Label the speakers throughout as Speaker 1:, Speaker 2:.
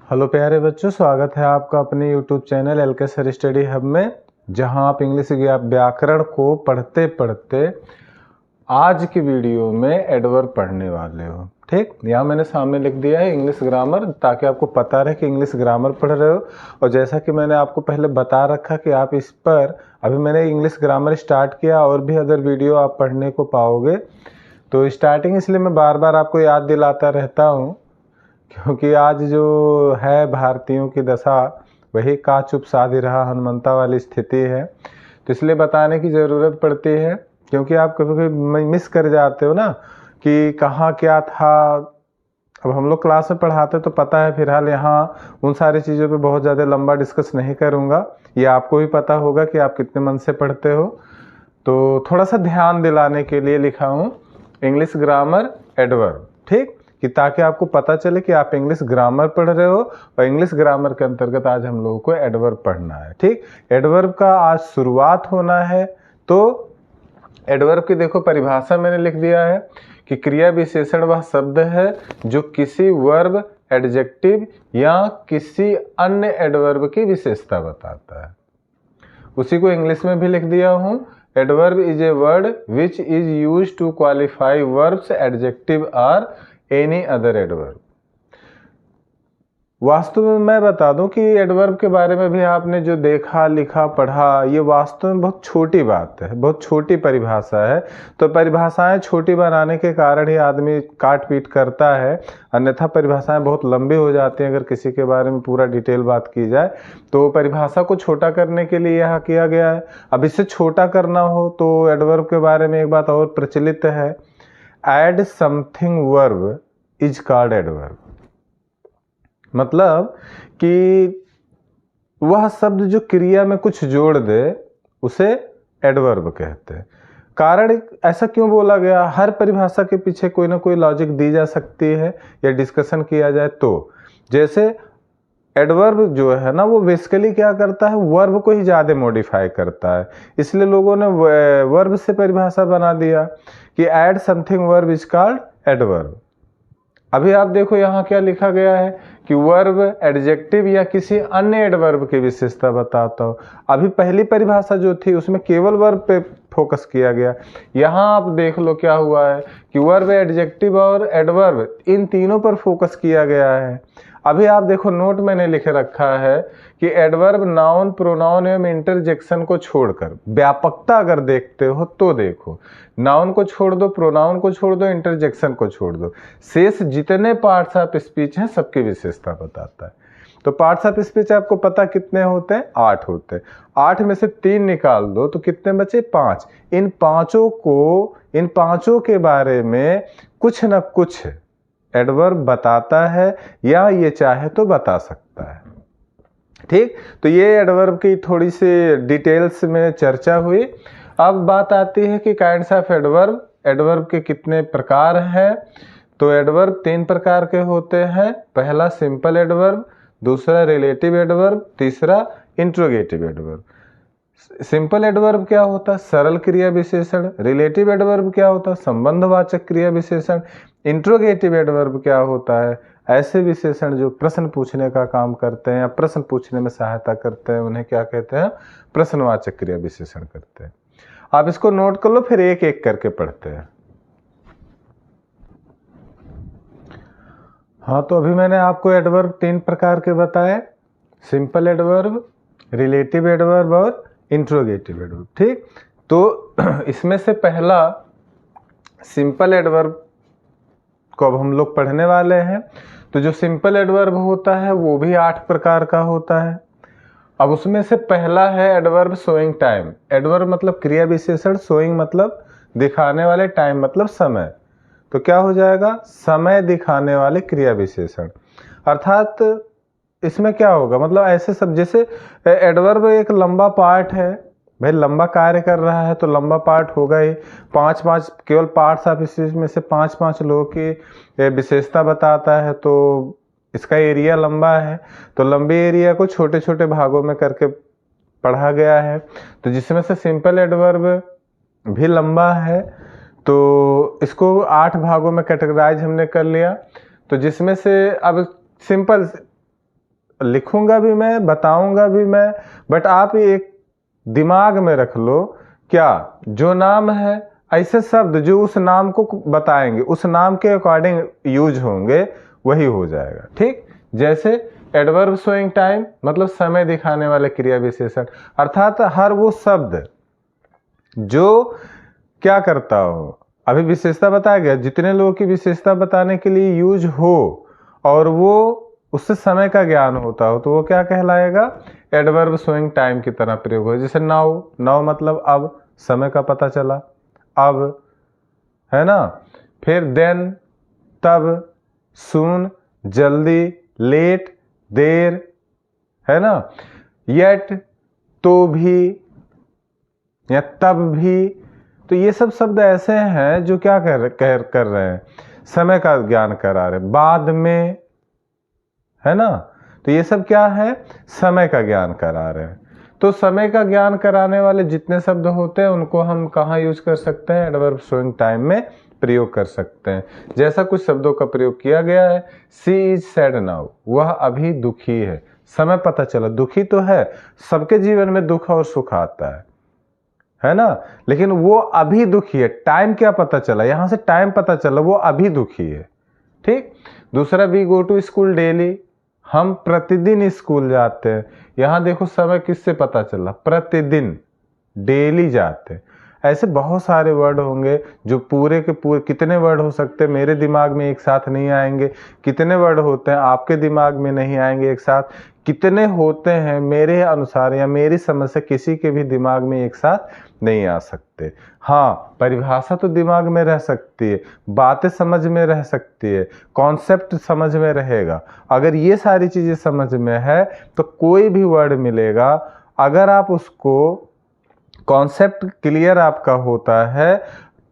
Speaker 1: Hello प्यारे बच्चों, स्वागत है आपका अपने YouTube channel LK Sir Study Hub में, जहां आप इंग्लिश व्याकरण को पढ़ते पढ़ते आज की वीडियो में एडवर्ब पढ़ने वाले हो। ठीक, यहाँ मैंने सामने लिख दिया है इंग्लिश ग्रामर, ताकि आपको पता रहे कि इंग्लिश ग्रामर पढ़ रहे हो। और जैसा कि मैंने आपको पहले बता रखा कि आप इस पर अभी मैंने इंग्लिश ग्रामर स्टार्ट किया, और भी अदर वीडियो आप पढ़ने को पाओगे। तो स्टार्टिंग इसलिए मैं बार बार आपको याद दिलाता रहता हूँ, क्योंकि आज जो है भारतीयों की दशा वही का चुप साधी रहा हनुमंता वाली स्थिति है। तो इसलिए बताने की ज़रूरत पड़ती है, क्योंकि आप कभी कभी मिस कर जाते हो ना कि कहाँ क्या था। अब हम लोग क्लास में पढ़ाते तो पता है, फिलहाल यहाँ उन सारी चीज़ों पे बहुत ज़्यादा लंबा डिस्कस नहीं करूँगा। ये आपको भी पता होगा कि आप कितने मन से पढ़ते हो। तो थोड़ा सा ध्यान दिलाने के लिए लिखा हूँ इंग्लिश ग्रामर एडवर्ब, ठीक, कि ताकि आपको पता चले कि आप इंग्लिश ग्रामर पढ़ रहे हो। और इंग्लिश ग्रामर के अंतर्गत आज हम लोगों को एडवर्ब पढ़ना है। ठीक, एडवर्ब का आज शुरुआत होना है। तो एडवर्ब की देखो परिभाषा मैंने लिख दिया है कि क्रिया विशेषण वह शब्द है जो किसी वर्ब, एडजेक्टिव या किसी अन्य एडवर्ब की विशेषता बताता है। उसी को इंग्लिश में भी लिख दिया हूं, adverb is a word which is used to qualify verbs, adjective और एनी अदर एडवर्ब। वास्तव में मैं बता दूं कि एडवर्ब के बारे में भी आपने जो देखा, लिखा, पढ़ा, ये वास्तव में बहुत छोटी बात है, बहुत छोटी परिभाषा है। तो परिभाषाएं छोटी बनाने के कारण ही आदमी काट पीट करता है, अन्यथा परिभाषाएं बहुत लंबी हो जाती हैं। अगर किसी के बारे में पूरा डिटेल बात की जाए तो परिभाषा को छोटा करने के लिए यह किया गया है। अब इसे छोटा करना हो तो एडवर्ब के बारे में एक बात और प्रचलित है, add something verb is called adverb. मतलब कि वह शब्द जो क्रिया में कुछ जोड़ दे उसे एडवर्ब कहते हैं। कारण ऐसा क्यों बोला गया, हर परिभाषा के पीछे कोई ना कोई लॉजिक दी जा सकती है या डिस्कशन किया जाए तो। जैसे एडवर्ब जो है ना, वो बेसिकली क्या करता है, वर्ब को ही ज़्यादा मॉडिफाई करता है। इसलिए लोगों ने वर्ब से परिभाषा बना दिया कि add something verb is called adverb. अभी आप देखो यहाँ क्या लिखा गया है कि वर्ब, एडजेक्टिव या किसी अन्य एडवर्ब की विशेषता बताता हो। अभी पहली परिभाषा जो थी उसमें केवल वर्ब पे फोकस किया गया। यहाँ आप देख लो क्या हुआ है कि वर्ब, एडजेक्टिव और एडवर्ब, इन तीनों पर फोकस किया गया है। अभी आप देखो नोट मैंने लिख रखा है कि एडवर्ब नाउन, प्रोनाउन एवं इंटरजेक्शन को छोड़कर, व्यापकता अगर देखते हो तो देखो, नाउन को छोड़ दो, प्रोनाउन को छोड़ दो, इंटरजेक्शन को छोड़ दो, शेष जितने पार्ट्स ऑफ स्पीच हैं सबकी विशेषता बताता है। तो पार्ट्स ऑफ स्पीच आपको पता कितने होते हैं, 8 होते हैं। 8 में से 3 निकाल दो तो कितने बचे, 5। इन पांचों के बारे में कुछ न कुछ एडवर्ब बताता है, या ये चाहे तो बता सकता है। ठीक, तो ये एडवर्ब की थोड़ी सी डिटेल्स में चर्चा हुई। अब बात आती है कि काइंड्स ऑफ एडवर्ब, एडवर्ब के कितने प्रकार हैं। तो एडवर्ब 3 प्रकार के होते हैं। पहला सिंपल एडवर्ब, दूसरा रिलेटिव एडवर्ब, तीसरा इंट्रोगेटिव एडवर्ब। सिंपल एडवर्ब क्या होता है, सरल क्रिया विशेषण। रिलेटिव एडवर्ब क्या होता है, संबंधवाचक क्रिया विशेषण। इंट्रोगेटिव एडवर्ब क्या होता है, ऐसे विशेषण जो प्रश्न पूछने का काम करते हैं या प्रश्न पूछने में सहायता करते हैं, उन्हें क्या कहते हैं, प्रश्नवाचक क्रिया विशेषण करते हैं। आप इसको नोट कर लो, फिर एक एक करके पढ़ते हैं। हाँ, तो अभी मैंने आपको एडवर्ब 3 प्रकार के बताए, सिंपल एडवर्ब, रिलेटिव एडवर्ब और इंट्रोगेटिव एडवर्ब। ठीक, तो इसमें से पहला सिंपल एडवर्ब को अब हम लोग पढ़ने वाले हैं। तो जो सिंपल एडवर्ब होता है वो भी 8 प्रकार का होता है। अब उसमें से पहला है एडवर्ब शोइंग टाइम। एडवर्ब मतलब क्रिया विशेषण, शोइंग मतलब दिखाने वाले, टाइम मतलब समय। तो क्या हो जाएगा, समय दिखाने वाले क्रिया विशेषण। अर्थात इसमें क्या होगा, मतलब ऐसे सब, जैसे एडवर्ब एक लंबा पार्ट है, भाई लंबा कार्य कर रहा है तो लंबा पार्ट होगा ही। 5 केवल पार्ट्स ऑफ स्पीच में से 5 लोगों की विशेषता बताता है, तो इसका एरिया लंबा है। तो लंबे एरिया को छोटे छोटे भागों में करके पढ़ा गया है। तो जिसमें से सिंपल एडवर्ब भी लंबा है, तो इसको 8 भागों में कैटेगराइज हमने कर लिया। तो जिसमें से अब सिंपल लिखूंगा भी मैं, बताऊंगा भी मैं, बट आप एक दिमाग में रख लो, क्या जो नाम है, ऐसे शब्द जो उस नाम को बताएंगे, उस नाम के अकॉर्डिंग यूज होंगे, वही हो जाएगा। ठीक, जैसे एडवर्ब शोइंग टाइम मतलब समय दिखाने वाले क्रिया विशेषण, अर्थात हर वो शब्द जो क्या करता हो, अभी विशेषता बताया गया, जितने लोगों की विशेषता बताने के लिए यूज हो और वो उससे समय का ज्ञान होता हो, तो वो क्या कहलाएगा, एडवर्ब शोइंग टाइम की तरह प्रयोग हो। जैसे नाउ, नाउ मतलब अब, समय का पता चला अब, है ना। फिर देन तब, सून जल्दी, लेट देर, है ना, येट तो भी या तब भी। तो ये सब शब्द ऐसे हैं जो क्या कर रहे हैं, समय का ज्ञान करा रहे हैं। बाद में, है ना, तो ये सब क्या है, समय का ज्ञान करा रहे हैं। तो समय का ज्ञान कराने वाले जितने शब्द होते हैं उनको हम कहाँ यूज कर सकते हैं, एडवर्ब शोइंग टाइम में प्रयोग कर सकते हैं। जैसा कुछ शब्दों का प्रयोग किया गया है, शी इज सैड नाउ, वह अभी दुखी है। समय पता चला, दुखी तो है, सबके जीवन में दुख और सुख आता है ना, लेकिन वो अभी दुखी है। टाइम क्या पता चला, यहां से टाइम पता चला, वो अभी दुखी है। ठीक, दूसरा, we go to school daily, हम प्रतिदिन स्कूल जाते हैं। यहां देखो समय किससे पता चला, प्रतिदिन, डेली जाते हैं। ऐसे बहुत सारे वर्ड होंगे जो पूरे के पूरे, कितने वर्ड हो सकते हैं मेरे दिमाग में एक साथ नहीं आएंगे, कितने वर्ड होते हैं आपके दिमाग में नहीं आएंगे एक साथ, कितने होते हैं मेरे अनुसार या मेरी समझ से किसी के भी दिमाग में एक साथ नहीं आ सकते। हाँ, परिभाषा तो दिमाग में रह सकती है, बातें समझ में रह सकती है, कॉन्सेप्ट समझ में रहेगा। अगर ये सारी चीजें समझ में है तो कोई भी वर्ड मिलेगा, अगर आप उसको कॉन्सेप्ट क्लियर आपका होता है,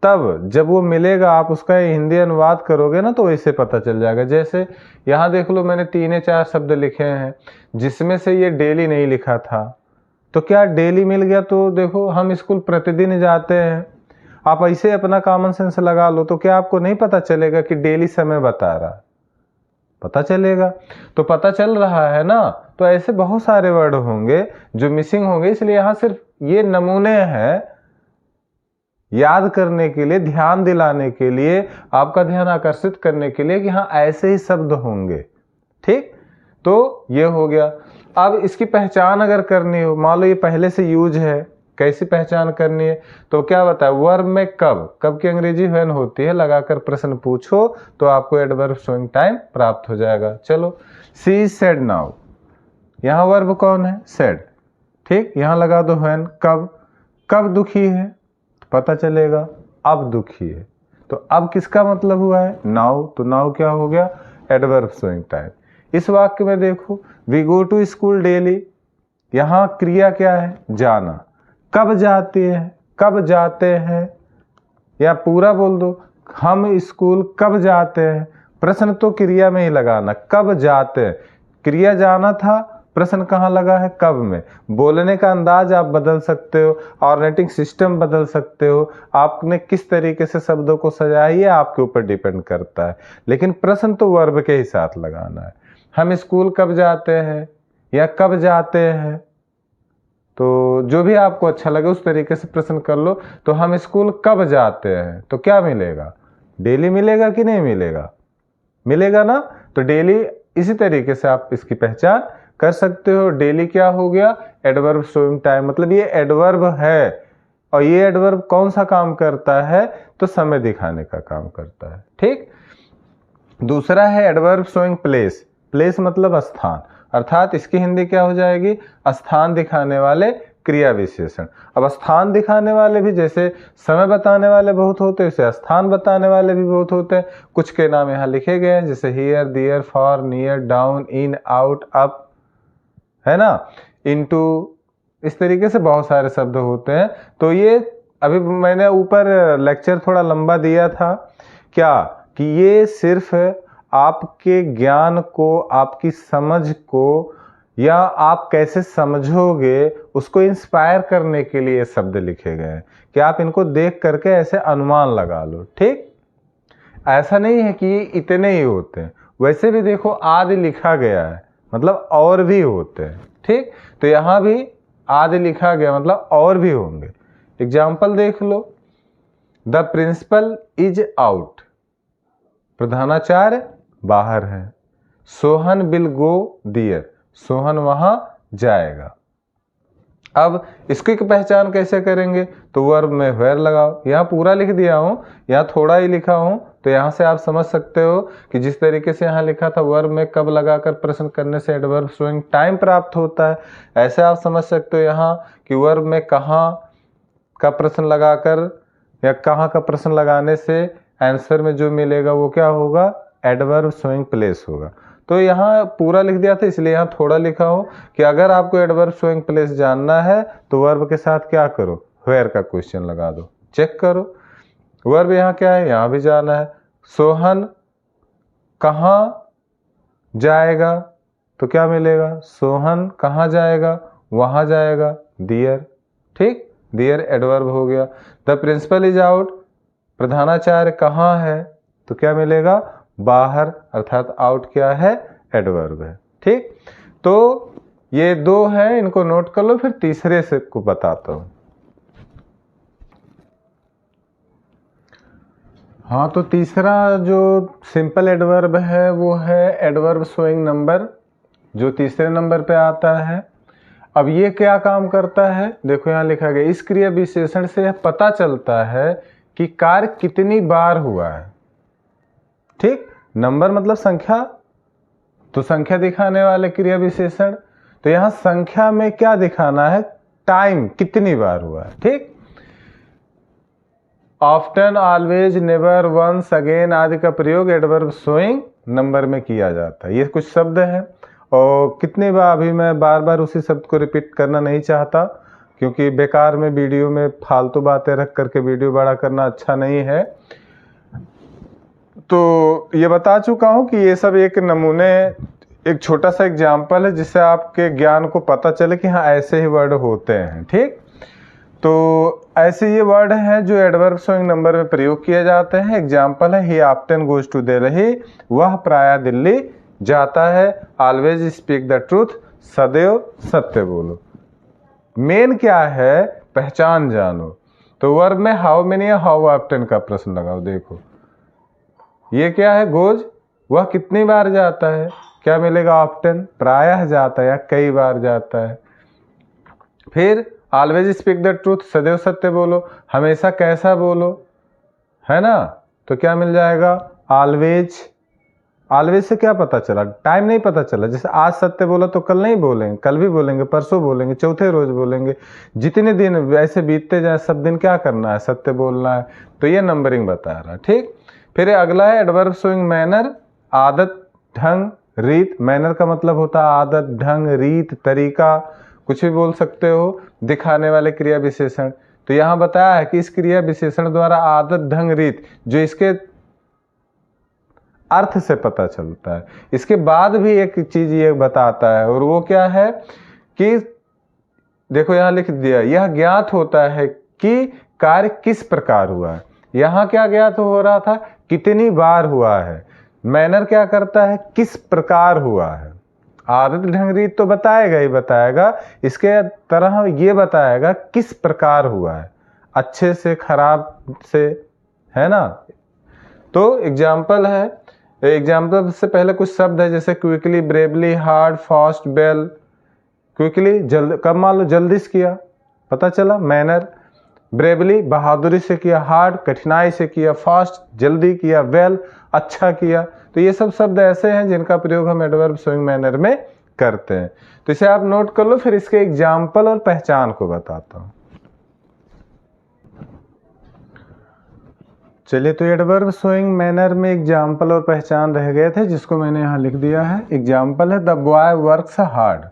Speaker 1: तब जब वो मिलेगा आप उसका हिंदी अनुवाद करोगे ना तो वैसे पता चल जाएगा। जैसे यहाँ देख लो, मैंने 3-4 शब्द लिखे हैं जिसमें से ये डेली नहीं लिखा था, तो क्या डेली मिल गया, तो देखो हम स्कूल प्रतिदिन जाते हैं। आप ऐसे अपना कॉमन सेंस लगा लो, तो क्या आपको नहीं पता चलेगा कि डेली समय बता रहा, पता चलेगा। तो पता चल रहा है ना। तो ऐसे बहुत सारे वर्ड होंगे जो मिसिंग होंगे, इसलिए यहाँ सिर्फ ये नमूने हैं याद करने के लिए, ध्यान दिलाने के लिए, आपका ध्यान आकर्षित करने के लिए कि हाँ ऐसे ही शब्द होंगे। ठीक, तो ये हो गया। अब इसकी पहचान अगर करनी हो, मान लो ये पहले से यूज है, कैसी पहचान करनी है, तो क्या बताए, वर्ब में कब, कब की अंग्रेजी व्हेन होती है, लगाकर प्रश्न पूछो तो आपको एडवर्ब शोइंग टाइम प्राप्त हो जाएगा। चलो, शी इज सैड नाउ, यहाँ वर्ब कौन है, सैड। ठीक, यहाँ लगा दो व्हेन, कब, कब दुखी है, पता चलेगा अब दुखी है। तो अब किसका मतलब हुआ है, नाउ, तो नाउ क्या हो गया, एडवर्ब शोइंग टाइम। इस वाक्य में देखो, we go to school daily, यहाँ क्रिया क्या है, जाना। कब जाते हैं, कब जाते हैं, या पूरा बोल दो, हम स्कूल कब जाते हैं। प्रश्न तो क्रिया में ही लगाना, कब जाते हैं, क्रिया जाना था, प्रश्न कहाँ लगा है, कब में। बोलने का अंदाज आप बदल सकते हो, ऑर्डिनेटिंग सिस्टम बदल सकते हो, आपने किस तरीके से शब्दों को सजाया ये आपके ऊपर डिपेंड करता है, लेकिन प्रश्न तो वर्ब के ही साथ लगाना है। हम स्कूल कब जाते हैं या कब जाते हैं, तो जो भी आपको अच्छा लगे उस तरीके से प्रश्न कर लो। तो हम स्कूल कब जाते हैं, तो क्या मिलेगा, डेली मिलेगा कि नहीं मिलेगा, मिलेगा ना। तो डेली इसी तरीके से आप इसकी पहचान कर सकते हो। डेली क्या हो गया, एडवर्ब शोइंग टाइम, मतलब ये एडवर्ब है, और ये एडवर्ब कौन सा काम करता है, तो समय दिखाने का काम करता है। ठीक, दूसरा है एडवर्ब शोइंग प्लेस। प्लेस मतलब स्थान, अर्थात इसकी हिंदी क्या हो जाएगी, स्थान दिखाने वाले क्रिया विशेषण। अब स्थान दिखाने वाले भी, जैसे समय बताने वाले बहुत होते हैं, वैसे स्थान बताने वाले भी बहुत होते हैं। कुछ के नाम यहाँ लिखे गए हैं, जैसे here, there, for, near, down, in, out, up, है ना, इनटू, इस तरीके से बहुत सारे शब्द होते हैं। तो ये अभी मैंने ऊपर लेक्चर थोड़ा लंबा दिया था, क्या कि ये सिर्फ आपके ज्ञान को, आपकी समझ को, या आप कैसे समझोगे उसको इंस्पायर करने के लिए शब्द लिखे गए हैं, कि आप इनको देख करके ऐसे अनुमान लगा लो। ठीक, ऐसा नहीं है कि ये इतने ही होते हैं, वैसे भी देखो आदि लिखा गया है, मतलब और भी होते हैं। ठीक, तो यहाँ भी आदि लिखा गया मतलब और भी होंगे। एग्जाम्पल देख लो, द प्रिंसिपल इज आउट, प्रधानाचार्य बाहर है। सोहन विल गो दियर, सोहन वहां जाएगा। अब इसकी पहचान कैसे करेंगे, तो वर्ब में वेयर लगाओ। यहाँ पूरा लिख दिया हूँ, यहाँ थोड़ा ही लिखा हूँ, तो यहाँ से आप समझ सकते हो कि जिस तरीके से यहाँ लिखा था वर्ब में कब लगाकर प्रश्न करने से एडवर्ब शोइंग टाइम प्राप्त होता है, ऐसे आप समझ सकते हो यहाँ कि वर्ब में कहाँ का प्रश्न लगाकर या कहाँ का प्रश्न लगाने से आंसर में जो मिलेगा वो क्या होगा, एडवर्ब शोइंग प्लेस होगा। तो यहाँ पूरा लिख दिया था इसलिए यहाँ थोड़ा लिखा हो कि अगर आपको एडवर्ब शोइंग प्लेस जानना है तो वर्ब के साथ क्या करो, वेयर का क्वेश्चन लगा दो, चेक करो। वर्ब यहाँ क्या है, यहाँ भी जाना है। सोहन कहाँ जाएगा, तो क्या मिलेगा, सोहन कहाँ जाएगा, वहां जाएगा, दियर। ठीक, दियर एडवर्ब हो गया। द प्रिंसिपल इज आउट, प्रधानाचार्य कहाँ है, तो क्या मिलेगा, बाहर, अर्थात आउट क्या है, एडवर्ब है। ठीक, तो ये दो हैं, इनको नोट कर लो, फिर तीसरे से को बताता हूं। हाँ, तो तीसरा जो सिंपल एडवर्ब है वो है एडवर्ब शोइंग नंबर, जो तीसरे नंबर पे आता है। अब ये क्या काम करता है, देखो यहाँ लिखा गया, इस क्रिया विशेषण से यह पता चलता है कि कार्य कितनी बार हुआ है। ठीक, नंबर मतलब संख्या, तो संख्या दिखाने वाले क्रिया विशेषण, तो यहां संख्या में क्या दिखाना है, टाइम कितनी बार हुआ है। ठीक, often, always, never, once, again आदि का प्रयोग एडवर्ब शोइंग नंबर में किया जाता है। ये कुछ शब्द हैं और कितनी बार, अभी मैं बार बार उसी शब्द को रिपीट करना नहीं चाहता क्योंकि बेकार में वीडियो में फालतू बातें रख करके वीडियो बड़ा करना अच्छा नहीं है। तो ये बता चुका हूं कि ये सब एक नमूने, एक छोटा सा एग्जाम्पल है जिससे आपके ज्ञान को पता चले कि हाँ ऐसे ही वर्ड होते हैं। ठीक, तो ऐसे ये वर्ड हैं जो एडवर्ब शोइंग नंबर में प्रयोग किए जाते हैं। एग्जाम्पल है, ही ऑफ्टन गोज टू दिल्ली, वह प्रायः दिल्ली जाता है। ऑलवेज स्पीक द ट्रूथ, सदैव सत्य बोलो। मेन क्या है, पहचान जानो। तो वर्ब में हाउ मेनी या हाउ ऑफ्टन का प्रश्न लगाओ। देखो ये क्या है, गोज, वह कितनी बार जाता है, क्या मिलेगा, ऑफ्टन, प्रायः जाता है या कई बार जाता है। फिर ऑलवेज स्पीक द ट्रूथ, सदैव सत्य बोलो, हमेशा कैसा बोलो, है ना, तो क्या मिल जाएगा, ऑलवेज। ऑलवेज से क्या पता चला, टाइम नहीं पता चला। जैसे आज सत्य बोला तो कल नहीं बोलेंगे, कल भी बोलेंगे, परसों बोलेंगे, चौथे रोज बोलेंगे, जितने दिन वैसे बीतते जाए सब दिन क्या करना है, सत्य बोलना है। तो ये नंबरिंग बता रहा है। ठीक, फिर अगला है एडवर्ब शोइंग मैनर, आदत, ढंग, रीत। मैनर का मतलब होता है आदत, ढंग, रीत, तरीका, कुछ भी बोल सकते हो, दिखाने वाले क्रिया विशेषण। तो यहाँ बताया है कि इस क्रिया विशेषण द्वारा आदत, ढंग, रीत, जो इसके अर्थ से पता चलता है। इसके बाद भी एक चीज ये बताता है और वो क्या है कि देखो यहाँ लिख दिया, यह ज्ञात होता है कि कार्य किस प्रकार हुआ है। यहाँ क्या ज्ञात हो रहा था, कितनी बार हुआ है। मैनर क्या करता है, किस प्रकार हुआ है। आदत, ढंग, रीत तो बताएगा ही बताएगा, इसके तरह ये बताएगा किस प्रकार हुआ है, अच्छे से, खराब से, है ना। तो एग्जाम्पल है, एग्जाम्पल से पहले कुछ शब्द है जैसे quickly, bravely, hard, fast, well. Quickly जल्द, कब मान लो जल्दी से किया, पता चला, मैनर। ब्रेवली बहादुरी से किया, हार्ड कठिनाई से किया, फास्ट जल्दी किया, वेल अच्छा किया। तो ये सब शब्द ऐसे हैं जिनका प्रयोग हम एडवर्ब शोइंग मैनर में करते हैं। तो इसे आप नोट कर लो, फिर इसके एग्जाम्पल और पहचान को बताता हूं। चलिए, तो एडवर्ब शोइंग मैनर में एग्जाम्पल और पहचान रह गए थे जिसको मैंने यहाँ लिख दिया है। एग्जाम्पल है, द बॉय वर्क्स हार्ड,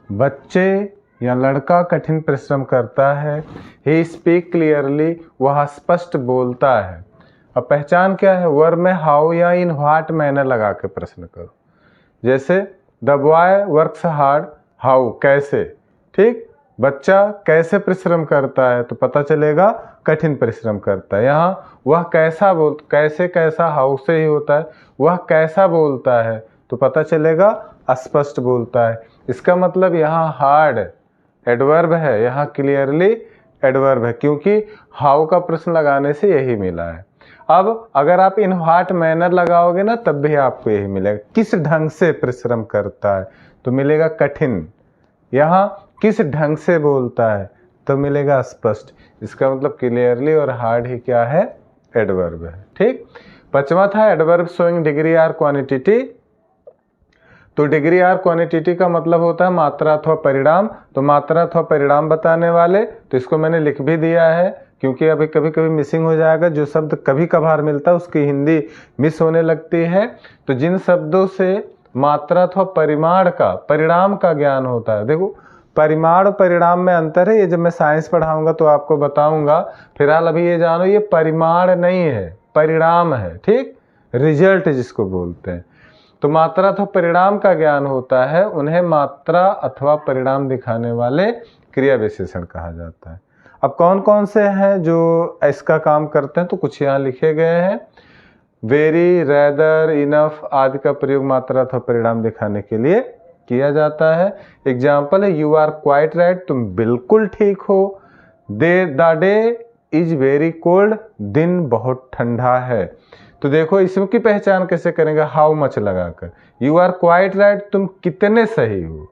Speaker 1: बच्चे या लड़का कठिन परिश्रम करता है। ही स्पीक क्लियरली, वह स्पष्ट बोलता है। अब पहचान क्या है, वर्ब में हाउ या इन व्हाट मैनर लगा के प्रश्न करो। जैसे the boy works hard, how कैसे। ठीक, बच्चा कैसे परिश्रम करता है, तो पता चलेगा कठिन परिश्रम करता है। यहाँ वह कैसा कैसे, कैसा हाउ से ही होता है, वह कैसा बोलता है, तो पता चलेगा अस्पष्ट बोलता है। इसका मतलब यहाँ हार्ड एडवर्ब है, यहाँ क्लियरली एडवर्ब है, क्योंकि हाउ का प्रश्न लगाने से यही मिला है। अब अगर आप इन व्हाट मैनर लगाओगे ना तब भी आपको यही मिलेगा। किस ढंग से परिश्रम करता है तो मिलेगा कठिन। यहाँ किस ढंग से बोलता है तो मिलेगा स्पष्ट। इसका मतलब क्लियरली और हार्ड ही क्या है, एडवर्ब है। ठीक। पांचवा था adverb showing degree or quantity. तो डिग्री आर क्वांटिटी का मतलब होता है मात्रा अथवा परिणाम। तो मात्रा अथवा परिणाम बताने वाले, तो इसको मैंने लिख भी दिया है क्योंकि अभी कभी कभी मिसिंग हो जाएगा। जो शब्द कभी कभार मिलता है उसकी हिंदी मिस होने लगती है। तो जिन शब्दों से मात्रा अथवा परिणाम का ज्ञान होता है, देखो परिमाण और परिणाम में अंतर है। ये जब मैं साइंस पढ़ाऊंगा तो आपको बताऊंगा। फिलहाल अभी ये जानो ये परिमाण नहीं है, परिणाम है। ठीक, रिजल्ट जिसको बोलते हैं। तो मात्रा अथवा परिणाम का ज्ञान होता है, उन्हें मात्रा अथवा परिणाम दिखाने वाले क्रिया विशेषण कहा जाता है। अब कौन कौन से हैं जो इसका काम करते हैं, तो कुछ यहाँ लिखे गए हैं। वेरी, रेदर, इनफ आदि का प्रयोग मात्रा अथवा परिणाम दिखाने के लिए किया जाता है। एग्जाम्पल है यू आर क्वाइट राइट, तुम बिल्कुल ठीक हो। The day is very cold, दिन बहुत ठंडा है। तो देखो इसमें की पहचान कैसे करेंगे, हाउ मच लगाकर। यू आर क्वाइट राइट, तुम कितने सही हो,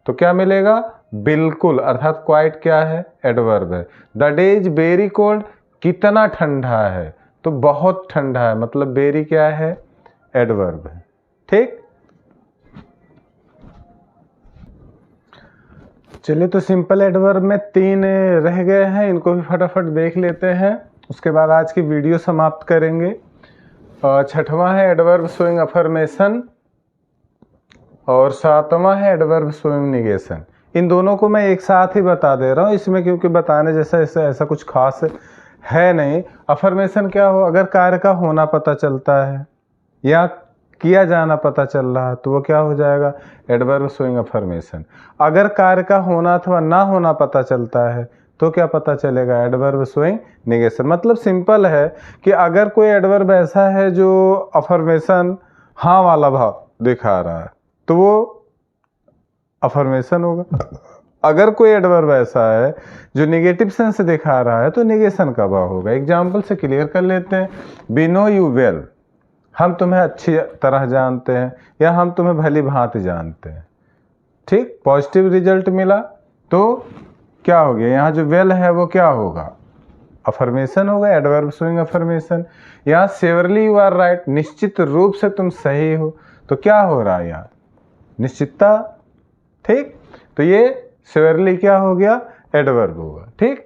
Speaker 1: तो क्या मिलेगा, बिल्कुल, अर्थात क्वाइट क्या है, एडवर्ब है। The day is very cold, कितना ठंडा है, तो बहुत ठंडा है, मतलब वेरी क्या है, एडवर्ब है। ठीक, चलिए तो सिंपल एडवर्ब में 3 रह गए हैं, इनको भी फटाफट देख लेते हैं, उसके बाद आज की वीडियो समाप्त करेंगे। छठवां है एडवर्ब शोइंग अफर्मेशन और 7वां है एडवर्ब शोइंग निगेशन। इन दोनों को मैं एक साथ ही बता दे रहा हूँ इसमें, क्योंकि बताने जैसा ऐसा कुछ खास है नहीं। अफर्मेशन क्या हो, अगर कार्य का होना पता चलता है या किया जाना पता चल रहा है तो वो क्या हो जाएगा, एडवर्ब शोइंग अफर्मेशन। अगर कार्य का होना अथवा ना होना पता चलता है तो क्या पता चलेगा, एडवर्ब शोइंग निगेशन। मतलब सिंपल है कि अगर कोई एडवर्ब ऐसा है जो अफर्मेशन हाँ वाला भाव दिखा रहा है तो वो अफर्मेशन होगा। अगर कोई एडवर्ब ऐसा है जो निगेटिव सेंस दिखा रहा है तो निगेशन का भाव होगा। एग्जाम्पल से क्लियर कर लेते हैं। वी नो यू वेल, हम तुम्हें अच्छी तरह जानते हैं या हम तुम्हें भली भांति जानते हैं। ठीक, पॉजिटिव रिजल्ट मिला तो क्या हो गया, यहाँ जो वेल है वो क्या होगा, अफर्मेशन होगा, एडवर्ब शोइंग अफर्मेशन। यहाँ श्योरली यू आर राइट, निश्चित रूप से तुम सही हो, तो क्या हो रहा है यहाँ, निश्चितता। ठीक, तो ये श्योरली क्या हो गया, एडवर्ब होगा। ठीक,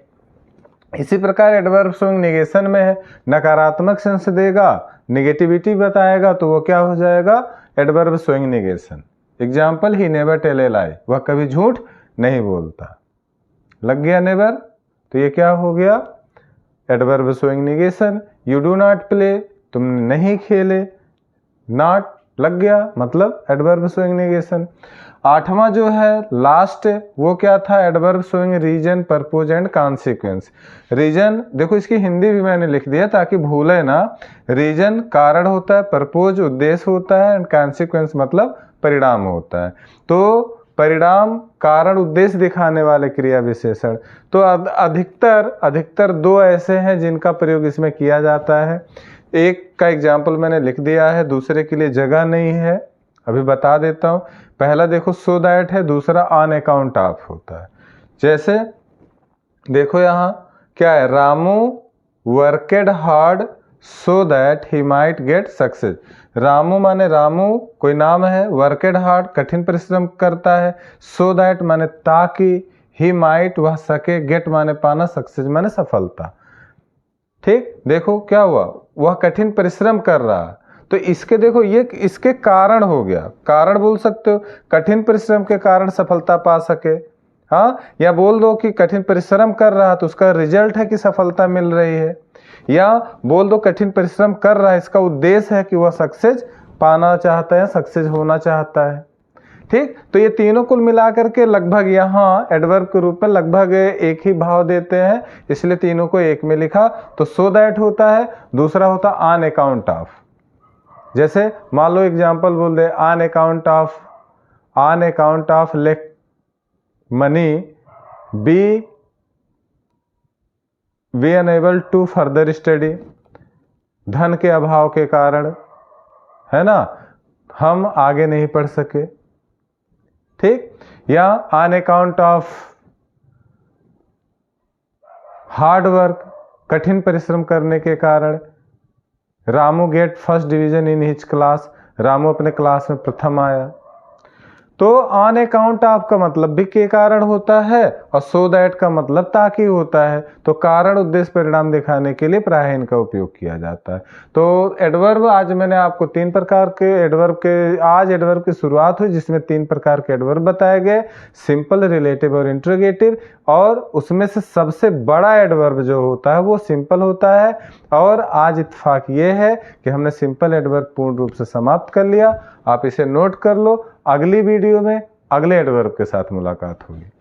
Speaker 1: इसी प्रकार एडवर्ब शोइंग निगेशन में है, नकारात्मक सेंस देगा, निगेटिविटी बताएगा तो वो क्या हो जाएगा, adverb showing negation. Example, he never tell a lie, वह कभी झूठ नहीं बोलता। लग गया नेवर, तो ये क्या हो गया, adverb showing negation. You do not play, तुमने नहीं खेले, नॉट लग गया, मतलब एडवर्ब शोइंग निगेशन। 8वां जो है लास्ट, वो क्या था, adverb showing reason, purpose and consequence. Reason देखो इसकी हिंदी भी मैंने लिख दिया ताकि भूले ना। रीजन कारण होता है, पर्पोज उद्देश्य होता है, एंड कॉन्सिक्वेंस मतलब परिणाम होता है। तो परिणाम, कारण, उद्देश्य दिखाने वाले क्रिया विशेषण। तो अधिकतर 2 ऐसे हैं जिनका प्रयोग इसमें किया जाता है। एक का एग्जाम्पल मैंने लिख दिया है, दूसरे के लिए जगह नहीं है, अभी बता देता हूँ। पहला देखो सो दैट है, दूसरा ऑन अकाउंट ऑफ होता है। जैसे देखो यहाँ क्या है, Ramu worked hard so that he might get success. Ramu माने रामू कोई नाम है, वर्केड हार्ड कठिन परिश्रम करता है, सो दैट माने ताकि, ही माइट वह सके, गेट माने पाना, सक्सेस माने सफलता। ठीक, देखो क्या हुआ, वह कठिन परिश्रम कर रहा है, तो इसके देखो ये इसके कारण हो गया, कारण बोल सकते हो, कठिन परिश्रम के कारण सफलता पा सके। हाँ, या बोल दो कि कठिन परिश्रम कर रहा है तो उसका रिजल्ट है कि सफलता मिल रही है, या बोल दो कठिन परिश्रम कर रहा है इसका उद्देश्य है कि वह सक्सेस पाना चाहता है, सक्सेस होना चाहता है। ठीक, तो ये तीनों कुल मिलाकर के लगभग यहाँ एडवर्ब के रूप में लगभग एक ही भाव देते हैं, इसलिए तीनों को एक में लिखा। तो सो दैट होता है, दूसरा होता ऑन अकाउंट ऑफ। जैसे मान लो एग्जाम्पल बोल दे on account of lack money we unable to further study, धन के अभाव के कारण, है ना, हम आगे नहीं पढ़ सके। ठीक, या on account of hard work, कठिन परिश्रम करने के कारण Ramu get first division in his class, Ramu अपने क्लास में प्रथम आया। तो ऑन अकाउंट ऑफ का मतलब भी के कारण होता है और सो दैट का मतलब ताकि होता है। तो कारण उद्देश्य परिणाम दिखाने के लिए प्रायः इनका उपयोग किया जाता है। तो एडवर्ब आज मैंने आपको 3 प्रकार के एडवर्ब की शुरुआत हुई जिसमें 3 प्रकार के एडवर्ब बताए गए, सिंपल, रिलेटिव और इंट्रोगेटिव। और उसमें से सबसे बड़ा एडवर्ब जो होता है वो सिंपल होता है। और आज इत्तेफाक ये है कि हमने सिंपल एडवर्ब पूर्ण रूप से समाप्त कर लिया। आप इसे नोट कर लो। अगली वीडियो में अगले एडवर्ब के साथ मुलाकात होगी।